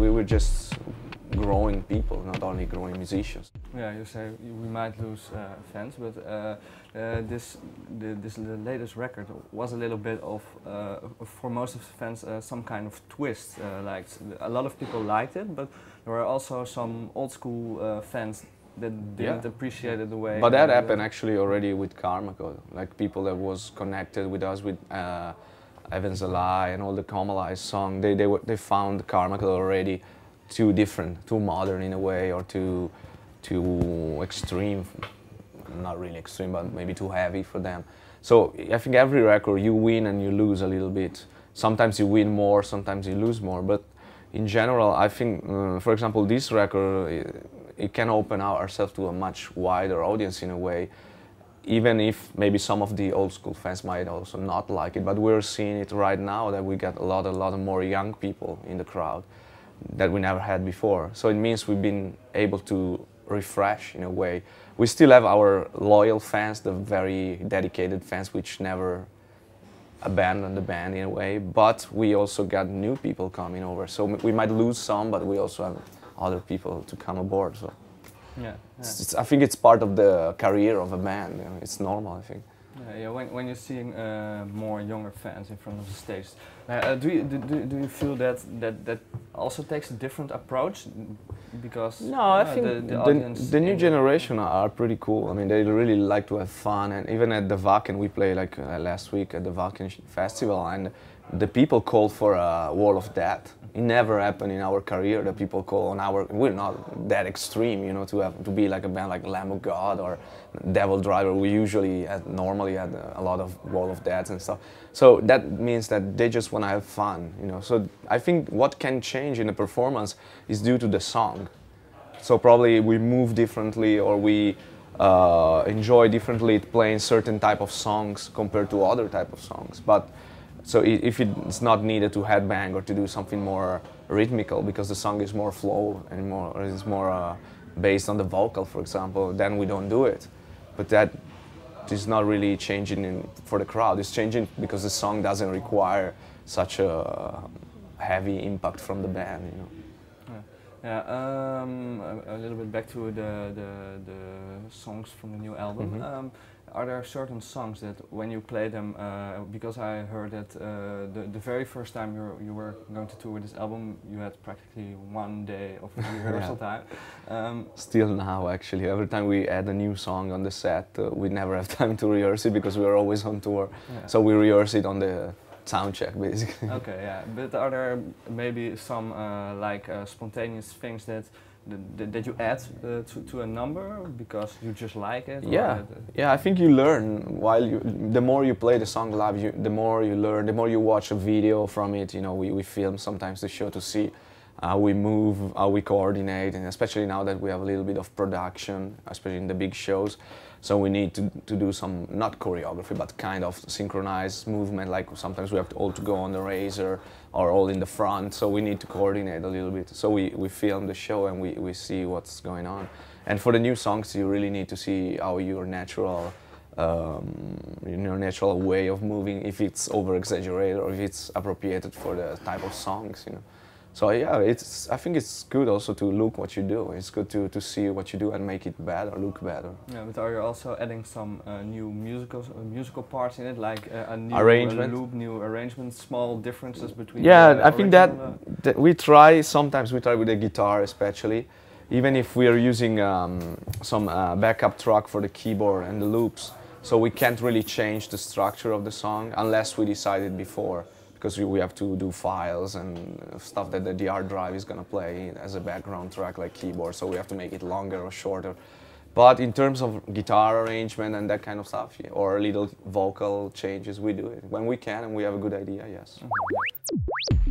We were just growing people, not only growing musicians. Yeah, you say we might lose fans, but the latest record was a little bit of, for most of the fans, some kind of twist. Like a lot of people liked it, but there were also some old school fans that didn't appreciate it the way. But that happened actually already with Lacuna Coil. Like people that was connected with us with Evans Alive and all the Kamalai song, they found Lacuna Coil already too different, too modern in a way, or too extreme. Not really extreme, but maybe too heavy for them. So I think every record you win and you lose a little bit. Sometimes you win more, sometimes you lose more. But in general, I think, for example, this record, it can open ourselves to a much wider audience in a way. Even if maybe some of the old school fans might also not like it, but we're seeing it right now that we get a lot of more young people in the crowd that we never had before. So it means we've been able to refresh in a way. We still have our loyal fans, the very dedicated fans which never abandon the band in a way, but we also got new people coming over. So we might lose some, but we also have other people to come aboard. So yeah. I think it's part of the career of a band. You know, it's normal, I think. Yeah, when you're seeing more younger fans in front of the stage, do you feel that also takes a different approach? Because no, I think the new generation are pretty cool. I mean, they really like to have fun, and even at the Wacken, we played like last week at the Wacken festival, and the people called for a Wall of Death. It never happened in our career that people call on our. We're not that extreme, you know, to be like a band like Lamb of God or Devil Driver. We usually normally had a lot of Wall of Death and stuff. So that means that they just want to have fun, you know. So I think what can change in a performance is due to the song. So probably we move differently, or we enjoy differently playing certain type of songs compared to other type of songs. But so if it's not needed to headbang or to do something more rhythmical because the song is more flow and is more based on the vocal, for example, then we don't do it. But that is not really changing for the crowd. It's changing because the song doesn't require such a heavy impact from the band, you know. Yeah, a little bit back to the songs from the new album. Mm-hmm. Are there certain songs that when you play them, because I heard that the very first time you were going to tour with this album, you had practically 1 day of rehearsal time. Still now, actually, every time we add a new song on the set, we never have time to rehearse it because we are always on tour. Yeah. So we rehearse it on the sound check, basically. Okay, yeah. But are there maybe some spontaneous things that you add to a number because you just like it? Yeah, yeah. I think you learn the more you play the song live, the more you learn. The more you watch a video from it, you know, we film sometimes the show to see how we move, how we coordinate, and especially now that we have a little bit of production, especially in the big shows. So we need to do some, not choreography, but kind of synchronized movement, like sometimes we have to all to go on the razor or all in the front, so we need to coordinate a little bit. So we film the show and we see what's going on. And for the new songs, you really need to see how your natural way of moving, if it's over-exaggerated or if it's appropriated for the type of songs, you know. So yeah, I think it's good also to look what you do. It's good to see what you do and make it better, look better. Yeah, but are you also adding some new musical parts in it, like a new arrangement, loop, new arrangements, small differences between? Yeah, I think that we try. Sometimes we try with the guitar, especially, even if we are using some backup track for the keyboard and the loops. So we can't really change the structure of the song unless we decided before. Because we have to do files and stuff that the hard drive is going to play as a background track, like keyboard, so we have to make it longer or shorter. But in terms of guitar arrangement and that kind of stuff, yeah, or little vocal changes, we do it when we can and we have a good idea, yes. Mm-hmm.